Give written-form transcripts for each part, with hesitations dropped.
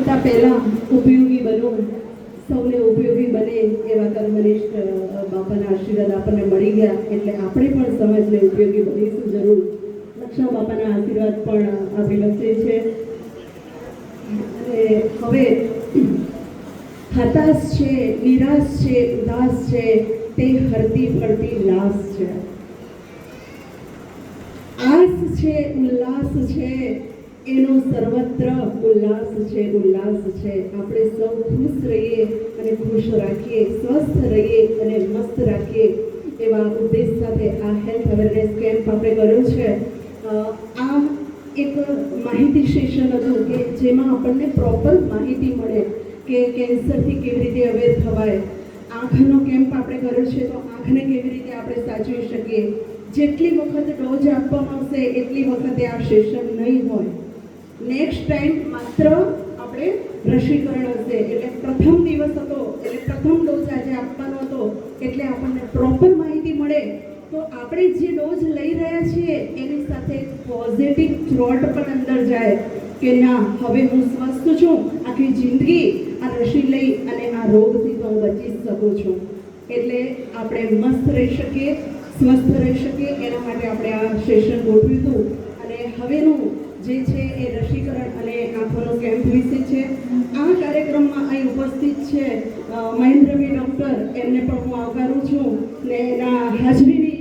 કરતાં પહેલાં ઉપયોગી બનવું, સૌને ઉપયોગી બને એવા કર્મનિષ્ઠ બાપાના આશીર્વાદ આપણને મળી ગયા, એટલે આપણે પણ સમાજને ઉપયોગી બનીશું જરૂર. લક્ષા બાપાના આશીર્વાદ પણ અભિલક્ષે છે. અને હવે હતાશ છે, નિરાશ છે, ઉદાસ છે, તે હરતી ફરતી લાશ છે. આસ છે, ઉલ્લાસ છે, એનો સર્વત્ર ઉલ્લાસ છે, ઉલ્લાસ છે. આપણે સૌ ખુશ રહીએ અને ખુશ રાખીએ, સ્વસ્થ રહીએ અને મસ્ત રાખીએ એવા ઉદ્દેશ સાથે આ હેલ્થ અવેરનેસ કેમ્પ આપણે કર્યો છે. આ એક માહિતી સેશન હતું કે જેમાં આપણને પ્રોપર માહિતી મળે કે કેન્સરથી કેવી રીતે અવેર થવાય. આંખનો કેમ્પ આપણે કર્યો છે તો આંખને કેવી રીતે આપણે સાચવી શકીએ. જેટલી વખત ડોઝ આપવામાં આવશે એટલી વખતે આ સેશન નહીં હોય. નેક્સ્ટ ટાઈમ માત્ર આપણે રસીકરણ હશે, એટલે પ્રથમ દિવસ હતો એટલે પ્રથમ ડોઝ આજે આપવાનો હતો, એટલે આપણને પ્રોપર માહિતી મળે તો આપણે જે ડોઝ લઈ રહ્યા છીએ એની સાથે પોઝિટિવ થોટ પણ અંદર જાય કે ના, હવે હું સ્વસ્થ છું, આખી જિંદગી આ રસી લઈ અને આ રોગથી તો હું બચી શકું છું. એટલે આપણે મસ્ત રહી શકીએ, સ્વસ્થ રહી શકીએ એના માટે આપણે આ સેશન ગોઠવ્યું હતું. અને હવેનું જે છે એ રસીકરણ અને આંખોનો કેમ્પ વિશે છે. આ કાર્યક્રમમાં અહીં ઉપસ્થિત છે મહેન્દ્રભાઈ ડૉક્ટર, એમને પણ હું આવકારું છું ને એના હાજરીની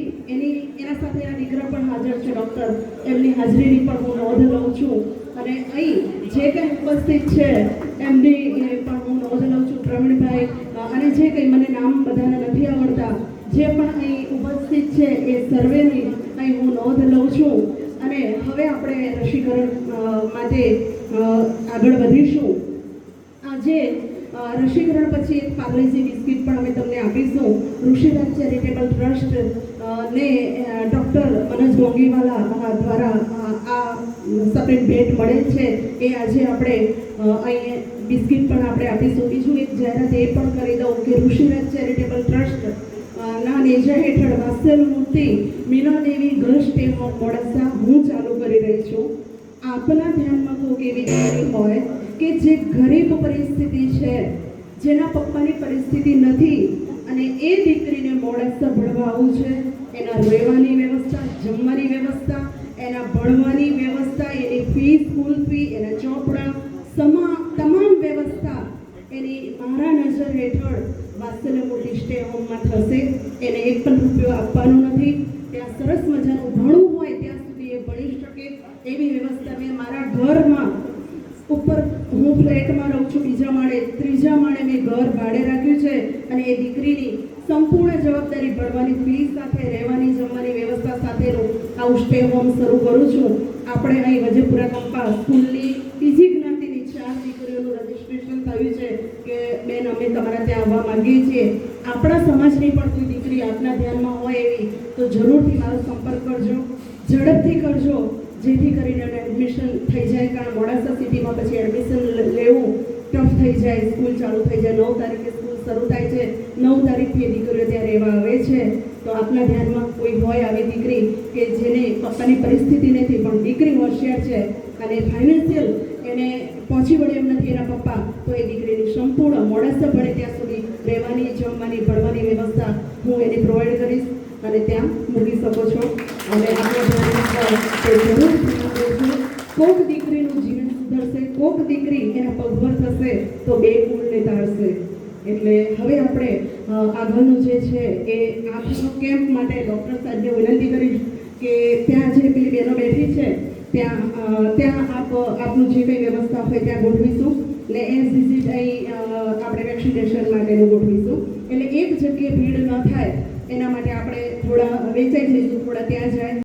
એના સાથે એના દીકરા પણ હાજર છે ડૉક્ટર, એમની હાજરીની પણ હું નોંધ લઉં છું. અને અહીં જે કંઈ ઉપસ્થિત છે એમની પણ હું નોંધ લઉં છું. પ્રવીણભાઈ અને જે કંઈ મને નામ બધાને નથી આવડતા, જે પણ અહીં ઉપસ્થિત છે એ સર્વેની અહીં હું નોંધ લઉં છું. અને હવે આપણે રસીકરણ માટે આગળ વધીશું. આજે રસીકરણ પછી એક પાર્લેજી બિસ્કિટ પણ અમે તમને આપીશું. ઋષિરાજ ચેરિટેબલ ટ્રસ્ટ ને ડૉક્ટર મનોજ ગોંગીવાલા દ્વારા આ સપરેટ ભેટ મળેલ છે એ આજે આપણે અહીં બિસ્કિટ પણ આપણે આપીશું. બીજું એક જાહેરાત એ પણ કરી દઉં કે ઋષિરાજ ચેરિટેબલ ટ્રસ્ટ ના નેજા હેઠળ વાત્સલ્ય મૂર્તિ મીનાદેવી ગર્લ્સ સ્ટેમ ઓફ મોડાસા હું ચાલુ કરી રહી છું. આપના ધ્યાનમાં કોઈક એવી દીકરી હોય કે જે ગરીબ પરિસ્થિતિ છે, જેના પપ્પાની પરિસ્થિતિ નથી અને એ દીકરીને મોડાસા ભણવા આવવું છે, એના રહેવાની વ્યવસ્થા, જમવાની વ્યવસ્થા, એના ભણવાની વ્યવસ્થા, એની ફી, સ્કૂલ ફી, એના ચોપડા, તમામ વ્યવસ્થા એની મારા નજર હેઠળ વાત્સલ્ય મૂર્તિ સ્ટે હોમમાં થશે. એને એક પણ રૂપિયો આપવાનો નથી. ત્યાં સરસ મજાનું ભણવું હોય ત્યાં સુધી એ ભણી શકે એવી વ્યવસ્થા મેં મારા ઘરમાં ઉપર, હું ફ્લેટમાં રહું છું બીજા માળે, ત્રીજા માળે મેં ઘર ભાડે રાખ્યું છે અને એ દીકરીની સંપૂર્ણ જવાબદારી ભણવાની ફી સાથે, રહેવાની, જમવાની વ્યવસ્થા સાથેનું આવું સ્ટે હોમ શરૂ કરું છું. આપણે અહીં વજેપુરા કંપા સ્કૂલની બીજી જ્ઞાતિની 4 દીકરીઓનું રજીસ્ટ્રેશન થયું છે કે બેન અમે તમારા ત્યાં આવવા માંગીએ છીએ. આપણા સમાજની પણ કોઈ દીકરી આપના ધ્યાનમાં હોય એવી તો જરૂરથી મારો સંપર્ક કરજો, ઝડપથી કરજો, જેથી કરીને એડમિશન થઈ જાય. કારણ મોડાસા સિટીમાં પછી એડમિશન લેવું ટફ થઈ જાય. સ્કૂલ ચાલુ થઈ જાય, 9 તારીખે સ્કૂલ શરૂ થાય છે, 9 તારીખથી એ દીકરીઓ ત્યાં રહેવા આવે છે. તો આપના ધ્યાનમાં કોઈ હોય આવી દીકરી કે જેને પપ્પાની પરિસ્થિતિ નથી પણ દીકરી હોશિયાર છે અને ફાઇનાન્શિયલ એને પહોંચી વળે એમ નથી એના પપ્પા, તો એ દીકરીની સંપૂર્ણ મોડાસા ભણે ત્યાં સુધી રહેવાની, જમવાની, ભણવાની વ્યવસ્થા હું એને પ્રોવાઈડ કરીશ અને ત્યાં મૂકી શકો છો. અને જરૂર કોક દીકરીનું જીવન સુધરશે, કોક દીકરી એના પગભર થશે તો 2 કુળને તારશે. એટલે હવે આપણે આગળનું જે છે એ આંખનો કેમ્પ માટે ડૉક્ટર સાહેબને વિનંતી કરીશ કે ત્યાં જે પેલી બહેનો બેઠી છે ત્યાં આપનું જે કંઈ વ્યવસ્થા હોય ત્યાં ગોઠવીશું ને એઝ વિઝિટ અહીં આપણે વેક્સિનેશન માટેનું ગોઠવીશું. એટલે એક જગ્યાએ ભીડ ન થાય એના માટે આપણે થોડા વેચાઈ જઈશું, થોડા ત્યાં જાય.